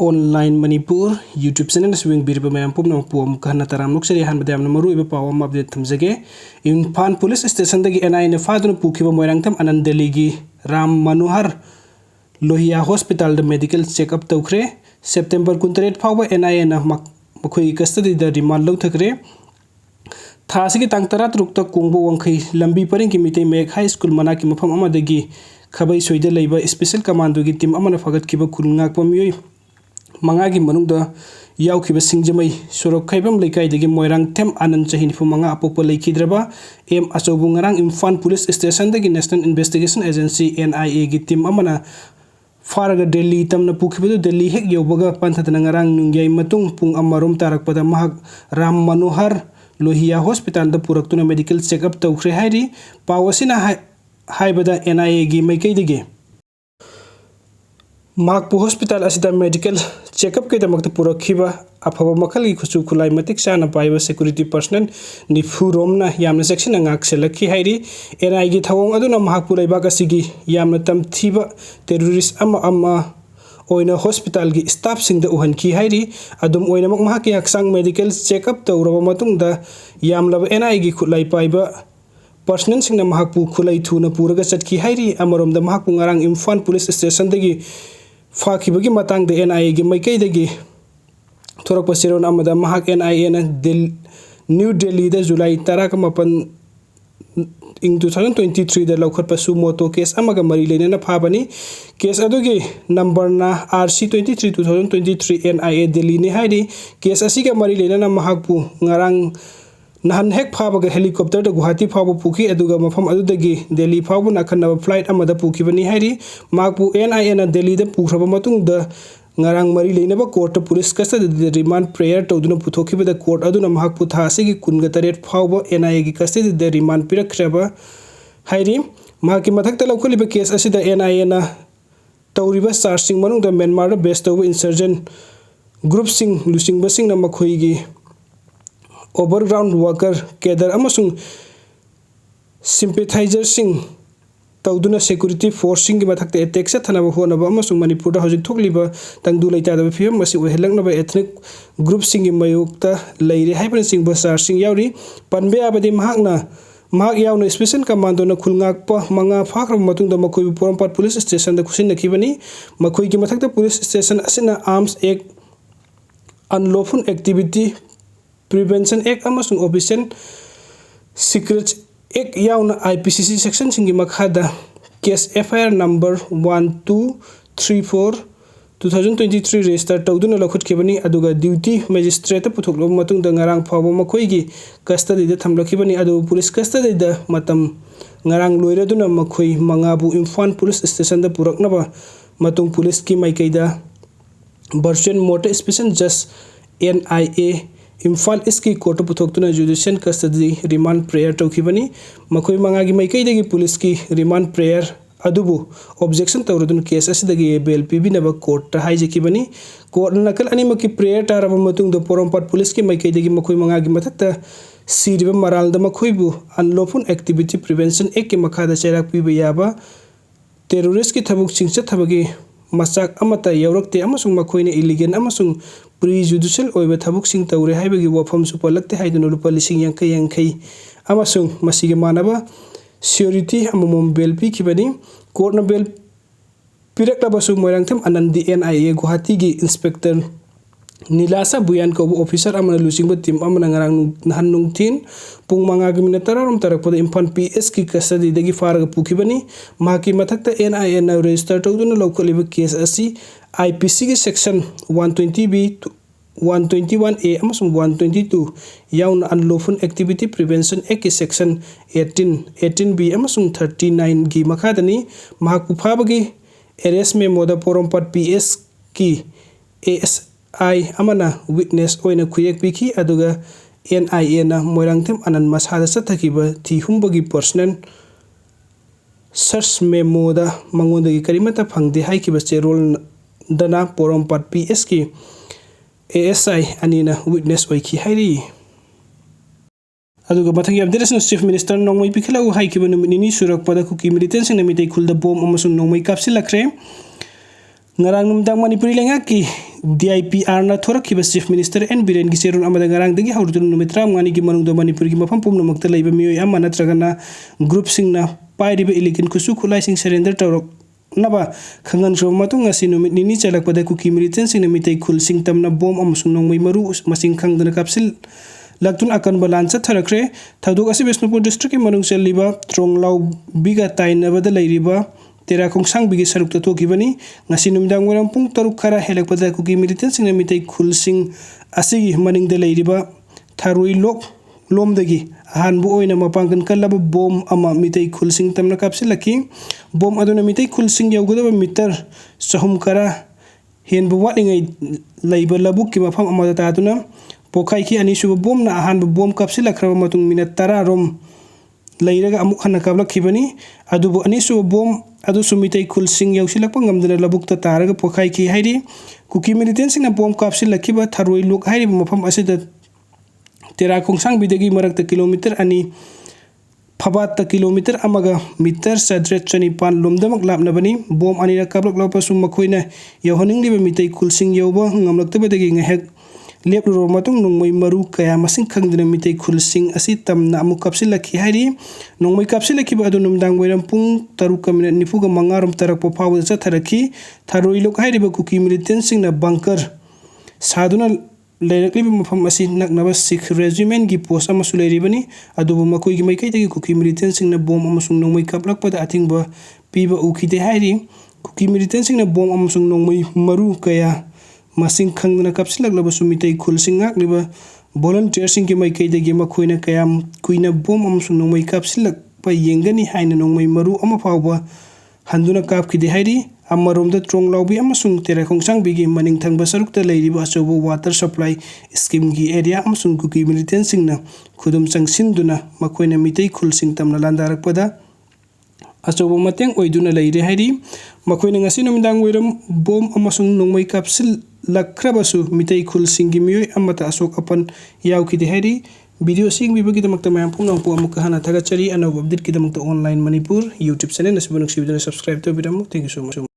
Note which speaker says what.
Speaker 1: online Manipur YouTube channel swing bir pam pum no pum kana taram lok seri han badam maru ibe pawam update thamjage Imphal police station dagi NI ne Faduna Pukhiba Moirangthem Anand Delhigi Manohar LOHIYA hospital the medical check up TWKHRE September 28 phawba NI na makhoi custody da remand lo thakre thasigi tang tara truk ta kungbo wangkhai lambi paring ki mitei mek high school mana ki mafam amadagi khabai soide leiba special commando gi team amana fagat kiba kulngak pamioi mangagi manungda yaukhiba singjamai sorok khaibam leikai dagi Moirangthem Anand chahinifu manga apopa leikidraba em achobu ngarang Imphal police station dagi national investigation agency NIA gi team amana faraga Delhi tamna Pukhiba Delhi hek yobaga panthatana ngarang nungyai matung pung amarom tarakpada mahak Manohar LOHIYA hospital da puraktuna medical check up TWKHRE hairi pawasina haibada NIA gi maikai dagi Makpu hospital asida medical check up ke damakta purakhiba afaba makal gi khuchu khulai matik sana paiba security personnel nifu romna yamna section ngak selakhi hairi NI gi thawong aduna mahakpu leiba kasigi yamna tamthiba terrorist ama oina hospital gi staff sing da uhan ki hairi adum oina mak mahaki haksang medical check up tawraba matung da yamlaba NI gi khulai paiba personnel sing na mahakpu khulai thuna puraga chatki hairi amarom da mahakpu ngarang Imphal police station dagi Fakibagi matang de NIA gi maikai dagi thorak pasiron amada mahak NIA na New Delhi da July 18 in 2023 da laukhat pasu moto case amaga mari lena na phabani case adugi number na RC 23 2023 NIA Delhi ne haidi case asiga mari lena na mahakpu ngarang nahan hek phabaga helicopter da Guwahati phaba pukhi aduga mafam adudagi Delhi phaba nakhanaba flight amada pukhibani hairi makpu NIA na Delhi da pukhraba matung da ngarang mari leinaba court police custody da remand prayer tawduna puthokiba da court aduna mahakpu thasigi kunga taret phaba NIA gi custody da remand pirakhraba hairi mahaki mathakta laukhaliba case asida NIA na tawriba charging manung da Myanmar da based tawba insurgent group sing lusing basing na makhoi gi overground worker kedar amasung sympathizer sing tawduna security force sing gi mathakte attack sa thanaba honaba amasung Manipur da hojik thokliba tangdu leita da phim masi ohelaknaba ethnic group sing gi mayukta leire haiban sing basar sing yauri panbe abadi mahak yauna special commando na khulngak pa manga phakra matung da makoi Porampat police station da khusin nakhibani makoi gi mathakta police station asina arms act unlawful activity Prevention Act amasung Official Secrets Act yauna IPCC section singi makhada case FIR number 1234 2023 register tawduna lakhut kebani aduga duty magistrate puthoklo matung da ngarang phawba makhoi gi custody da thamlakhibani adu police custody da matam ngarang loiraduna makhoi mangabu Imphal police station da puraknaba matung police ki maikaida version motor special just NIA Imphal iski court puthokuna judicial custody remand prayer tawkhibani makhoi mangagi maikai dagi police ki remand prayer adubu objection tawradun case asidagi bail pibinaba court ta haijekibani court nakal animaki prayer taraba matung da Porampat police ki maikai dagi makhoi mangagi mathakta siriba maral da makhoi bu unlawful activity prevention act ki makhada chairak piba yaba terrorist ki thabuk chingcha thabagi machak amata yaurakte amasung makhoi ne illegal amasung prejudicial oiba thabuk sing tawre haibagi wafam supalakte haiduna lupa lising yankai amasung masige manaba surety amamom bail pikibani court na bail piraklabasu Moirangthem Anand NIA Guwahati gi inspector Nilasa Buyan ko officer amana lusingba team amana ngarang nahanung tin pung manga gimina tararom tarakpada Imphal PS ki custody dagi faraga pukhibani mahaki mathakta NIA na register tawduna lawkhaliba case asi IPC ki section 120B 121A amasung 122 yauna unlawful activity prevention act ki section 18B amasung 39 gi makhadani mahakpu phabagi arrest memo da Porampat PS ki ASI amana witness oina khuyek pikhi aduga NIA na Moirangthem Anand masada sathakiba thi humbagi personal search memo da mangondagi karimata phangde haikiba cherol dana Porampat PS ki ASI anina witness oiki hairi aduga mathang yam direction chief minister nongmai pikhilau haikiba numini surak pada kuki militant sing namitei khulda bom amasung nongmai kapsilakre ngarang numdang Manipuri lenga ki DIPR na thorakhiba Chief Minister N Biren gi serun amada ngarang dagi hawrudun numit ramngani gi manungda Manipur gi mafam pumnamakta leiba miyoi amma natragana group singna pairiba ilikin kusu khulai sing surrender tawrok naba khangan so matung asi numit nini chalakpada kuki militant sing namitai khul sing tamna bom amusung nongmai maru masing khangdana kapsil laktun akan balansa THWKHRE thaduk asi Bisnupur district manung selliba Tronglau biga tainabada leiriba tera kongsang bigi sarukta thokibani ngasi numdang waram pung taruk khara helakpada kuki militant sing namitai khul sing asigi maningda leiriba tharui lok lomdagi ahanbu oina mapangkan kallaba bom ama mitai khul sing tamna kapsilaki bom aduna mitai khul sing yawgudaba mitar sahum kara henbu watlingai leiba labuk ki mafam amada tatuna pokai ki ani suba bom na ahanbu bom kapsilakraba matung minat 10 rom leiraga amuk hana kablakibani adubu ani suba bom adu sumitai khul sing yawsilakpa ngamdana labukta taraga pokai ki hairi kuki militant sing na bom kapsilakiba tharoi lok hairi mafam asida tera kongsang bidagi marakta kilometer ani phabatta kilometer amaga meter sadret chani pan lomdamak lapnabani bom ani ra kablak lapa sum makhoina yawhaning liba mitai khulsing yawba ngamlaktabadagi ngahek lepro matung nongmai maru kaya masing khangdina mitai khulsing asi tamna amu kapsilaki hairi nongmai kapsilaki ba adu numdang wairam pung 3:9 rom tarak popaw cha tharaki tharoi lok hairi ba kuki militant sing na bunker saduna leirakli mafam asi naknaba Sikh regiment gi post amasu leiribani adubu makoi gi maikai tagi kuki militant sing na bom amasung nongmai kaplak pada atingba piba ukite hairi kuki militant sing na bom amasung nongmai maru kaya masing khangdana kapsilak laba sumitai khul singak liba volunteer sing gi maikai tagi makhoina kayam kuina bom amasung nongmai kapsilak pa yengani haina nongmai maru ama phawba handuna kapkide hairi Amaromda Tronglaubi amasung tera kongsang bigi maning thangba sarukta leiriba achobo water supply scheme gi area amasung kuki militant singna khudum changsinduna makoina mitai khul sing tamna landarakpada achobo mateng oiduna leire hairi makoina ngasi numdang weiram bom amasung nongmai kapsil lakrabasu mitai khul sing gi miyoi amata asok apan yaukide hairi video sing bibagi damakta mayam pungang pu amuk hana thagachari anob update ki damakta online Manipur YouTube channel nasibunuk sibidana subscribe to bidamu. Thank you so much.